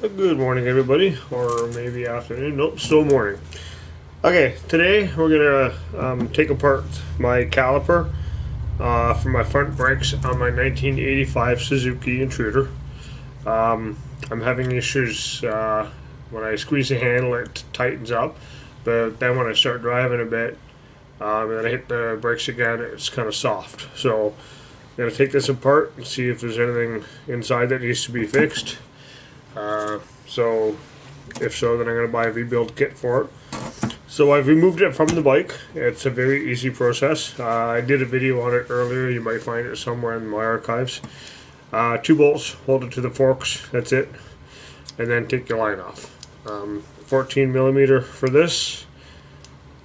Good morning, everybody, or maybe afternoon. Nope, still morning. Okay, today we're gonna take apart my caliper for my front brakes on my 1985 Suzuki Intruder. I'm having issues when I squeeze the handle, it tightens up, but then when I start driving a bit, and I hit the brakes again, it's kind of soft. So I'm gonna take this apart and see if there's anything inside that needs to be fixed. So if so, then I'm going to buy a rebuild kit for it. So I've removed it from the bike. It's a very easy process. I did a video on it earlier. You might find it somewhere in my archives. 2 bolts, hold it to the forks, that's it. And then take your line off. 14 millimeter for this.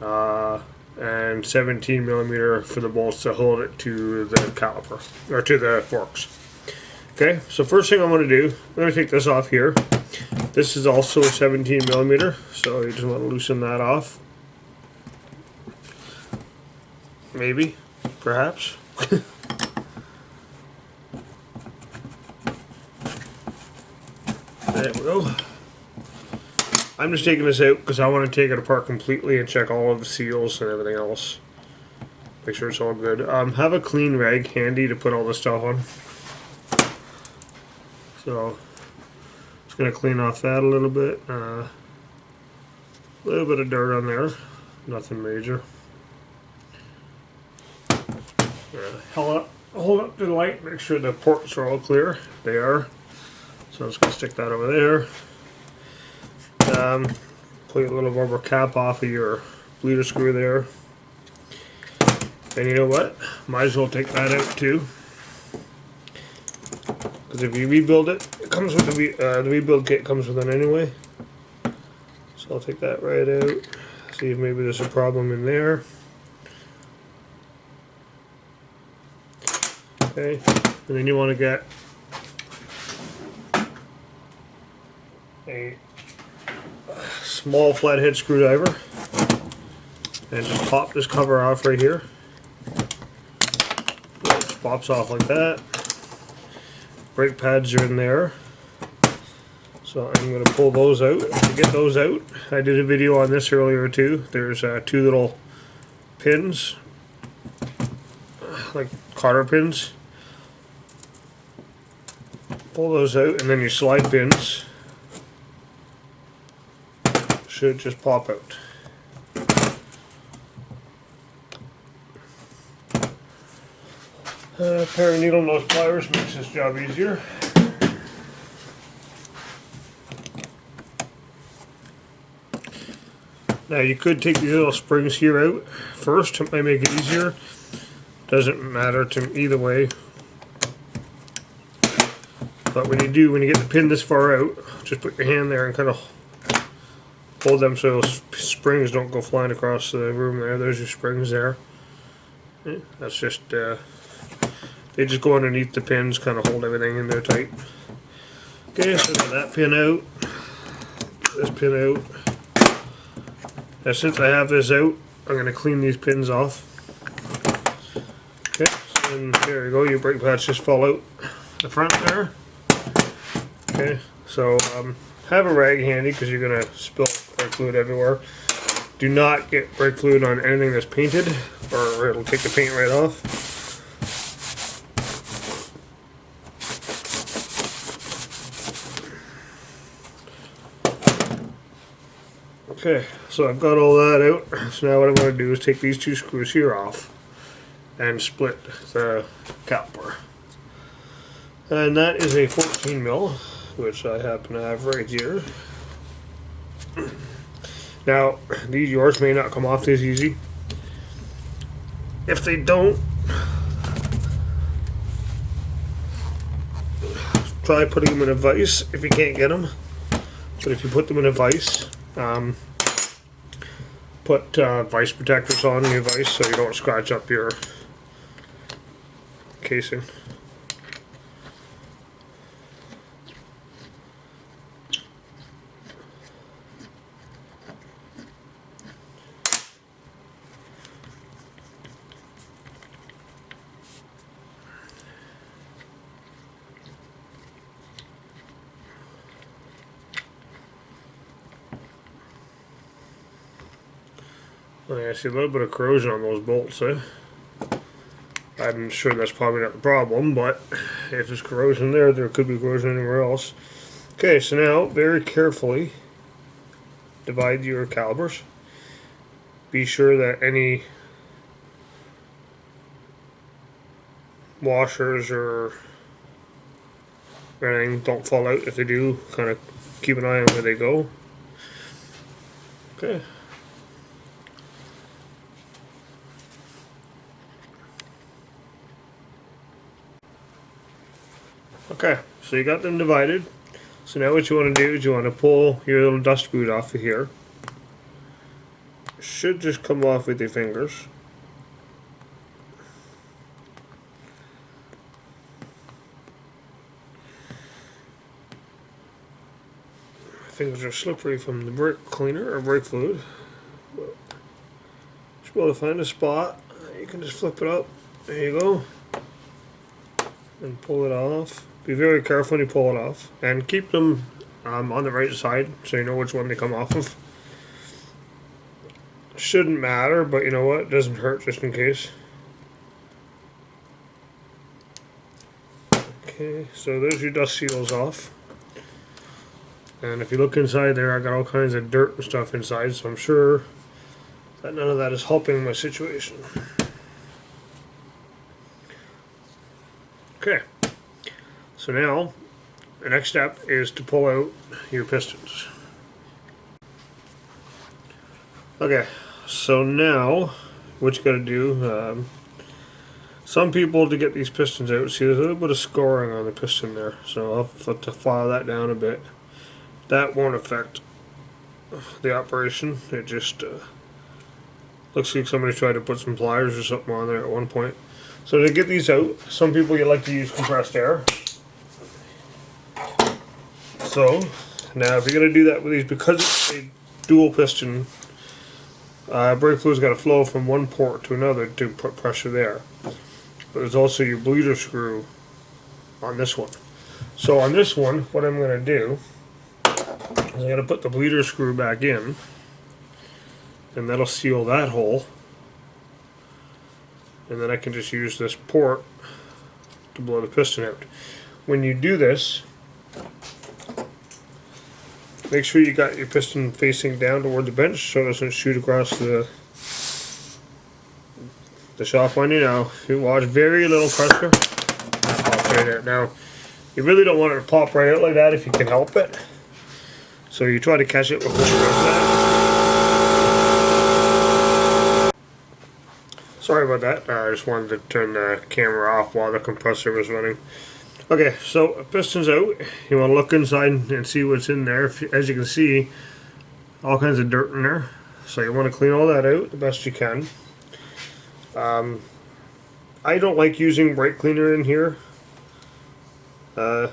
And 17 millimeter for the bolts to hold it to the caliper, or to the forks. Okay, so first thing I'm going to do, I'm going to take this off here. This is also a 17 millimeter, so you just want to loosen that off. Maybe, perhaps. There we go. I'm just taking this out because I want to take it apart completely and check all of the seals and everything else. Make sure it's all good. Have a clean rag handy to put all this stuff on. So, just going to clean off that a little bit. A little bit of dirt on there. Nothing major. Hold up to the light, make sure the ports are all clear. They are. So I'm just going to stick that over there. Pull a little rubber cap off of your bleeder screw there. And you know what? Might as well take that out too. Because if you rebuild it, it comes with the rebuild kit comes with it anyway. So I'll take that right out. See if maybe there's a problem in there. Okay, and then you want to get a small flathead screwdriver and just pop this cover off right here. It pops off like that. Brake pads are in there, so I'm going to pull those out. To get those out, I did a video on this earlier too. There's 2 little pins, like cotter pins. Pull those out, and then your slide pins should just pop out. A pair of needle nose pliers makes this job easier. Now you could take these little springs here out first, it might make it easier. Doesn't matter to me either way. But when you get the pin this far out, just put your hand there and kind of hold them so those springs don't go flying across the room there. There's your springs there. That's just they just go underneath the pins, kind of hold everything in there tight. Okay, so get that pin out, this pin out. Now since I have this out, I'm going to clean these pins off. Okay, so then there you go, your brake pads just fall out the front there. Okay, so have a rag handy because you're going to spill brake fluid everywhere. Do not get brake fluid on anything that's painted or it'll take the paint right off. Okay, so I've got all that out. So now what I'm going to do is take these 2 screws here off and split the caliper. And that is a 14 mil, which I happen to have right here. Now, yours may not come off this easy. If they don't, try putting them in a vise if you can't get them. But if you put them in a vise, put vise protectors on your vise so you don't scratch up your casing. I see a little bit of corrosion on those bolts, eh? I'm sure that's probably not the problem, but if there's corrosion there, there could be corrosion anywhere else. Okay, so now very carefully divide your calipers. Be sure that any washers or anything don't fall out. If they do, kind of keep an eye on where they go. Okay. Okay, so you got them divided. So now what you want to do is you want to pull your little dust boot off of here. Should just come off with your fingers. My fingers are slippery from the brake cleaner or brake fluid. Just be able to find a spot. You can just flip it up. There you go. And pull it off. Be very careful when you pull it off. And keep them on the right side so you know which one they come off of. Shouldn't matter, but you know what? It doesn't hurt just in case. Okay, so there's your dust seals off. And if you look inside there, I got all kinds of dirt and stuff inside, so I'm sure that none of that is helping my situation. Okay, so now the next step is to pull out your pistons. Okay, so now what you got to do, some people, to get these pistons out, see there's a little bit of scoring on the piston there, so I'll have to file that down a bit. That won't affect the operation. It just looks like somebody tried to put some pliers or something on there at one point. So to get these out, some people you like to use compressed air. So now if you're going to do that with these, because it's a dual piston, brake fluid's got to flow from one port to another to put pressure there. But there's also your bleeder screw on this one. So on this one, what I'm going to do is I'm going to put the bleeder screw back in, and that'll seal that hole. And then I can just use this port to blow the piston out. When you do this, make sure you got your piston facing down toward the bench so it doesn't shoot across the shop on you. Now, if you watch, very little pressure, that pops right out. Now, you really don't want it to pop right out like that if you can help it. So you try to catch it before it goes down. Sorry about that. I just wanted to turn the camera off while the compressor was running. Okay, so piston's out. You want to look inside and see what's in there. As you can see, all kinds of dirt in there. So you want to clean all that out the best you can. I don't like using brake cleaner in here. I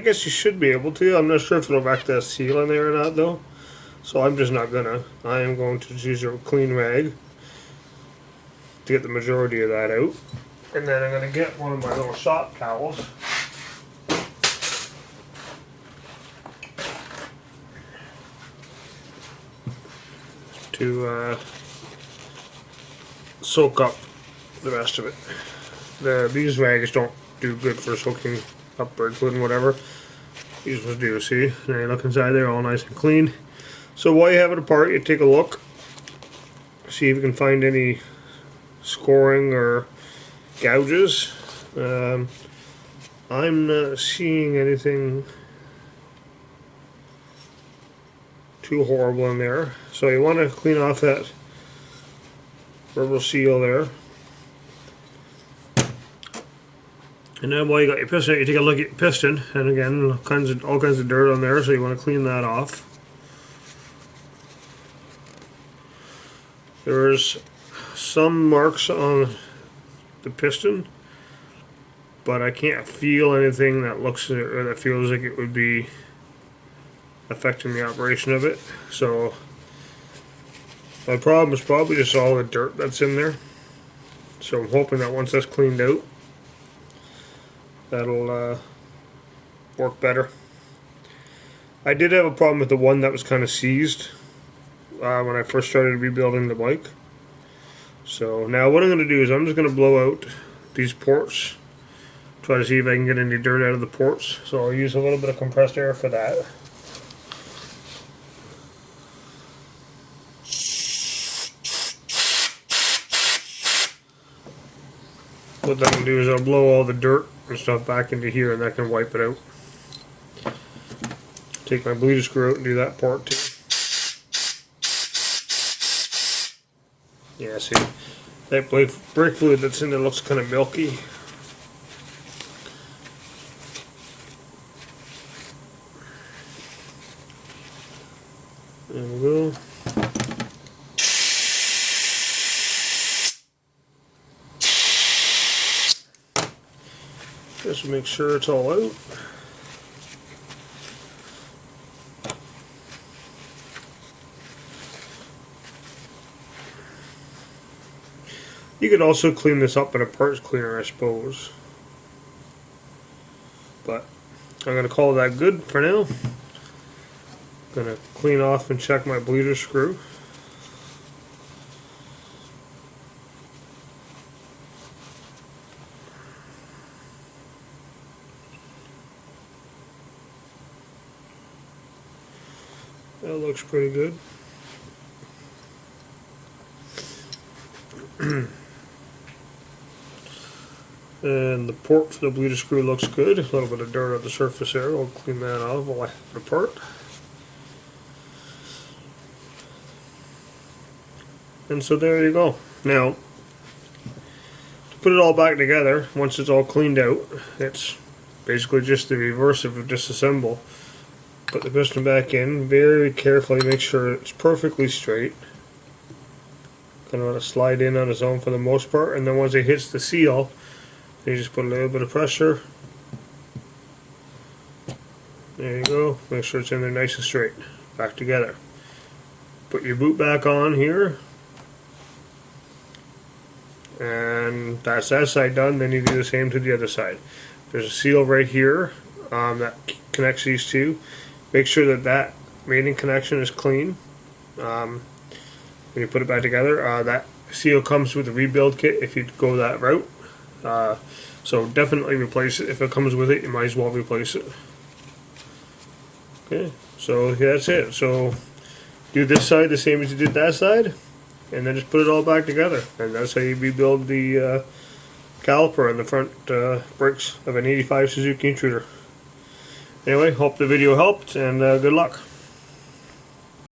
guess you should be able to. I'm not sure if it'll wreck that seal in there or not though. So I'm just not gonna. I am going to use a clean rag to get the majority of that out. And then I'm going to get one of my little shop towels. To soak up the rest of it. These rags don't do good for soaking up brake fluid and whatever. These ones do, see? Now you look inside there, all nice and clean. So while you have it apart, you take a look. See if you can find any scoring or gouges. I'm not seeing anything too horrible in there. So you want to clean off that rubber seal there. And then while you got your piston, you take a look at your piston, and again, all kinds of dirt on there, so you want to clean that off. There's some marks on the piston, but I can't feel anything that looks or that feels like it would be affecting the operation of it. So my problem is probably just all the dirt that's in there. So I'm hoping that once that's cleaned out, that'll work better. I did have a problem with the one that was kind of seized. when I first started rebuilding the bike. So now what I'm going to do is I'm just going to blow out these ports. Try to see if I can get any dirt out of the ports. So I'll use a little bit of compressed air for that. What that can do is I'll blow all the dirt and stuff back into here, and that can wipe it out. Take my bleeder screw out and do that part too. Yeah, see, that brake fluid that's in there looks kind of milky. There we go. Just make sure it's all out. You could also clean this up in a parts cleaner, I suppose. But I'm going to call that good for now. I'm going to clean off and check my bleeder screw. That looks pretty good. And the port for the bleeder screw looks good. A little bit of dirt on the surface there. I'll clean that off while I have it apart. And so there you go. Now, to put it all back together, once it's all cleaned out, it's basically just the reverse of a disassemble. Put the piston back in, very carefully make sure it's perfectly straight. Kind of want to slide in on its own for the most part, and then once it hits the seal, you just put a little bit of pressure. There you go. Make sure it's in there nice and straight. Back together. Put your boot back on here. And that's that side done. Then you do the same to the other side. There's a seal right here that connects these two. Make sure that that mating connection is clean. When you put it back together, that seal comes with a rebuild kit if you go that route. So definitely replace it. If it comes with it, you might as well replace it. Okay, so yeah, that's it. So do this side the same as you did that side, and then just put it all back together. And that's how you rebuild the caliper on the front brakes of an '85 Suzuki Intruder. Anyway, hope the video helped, and good luck.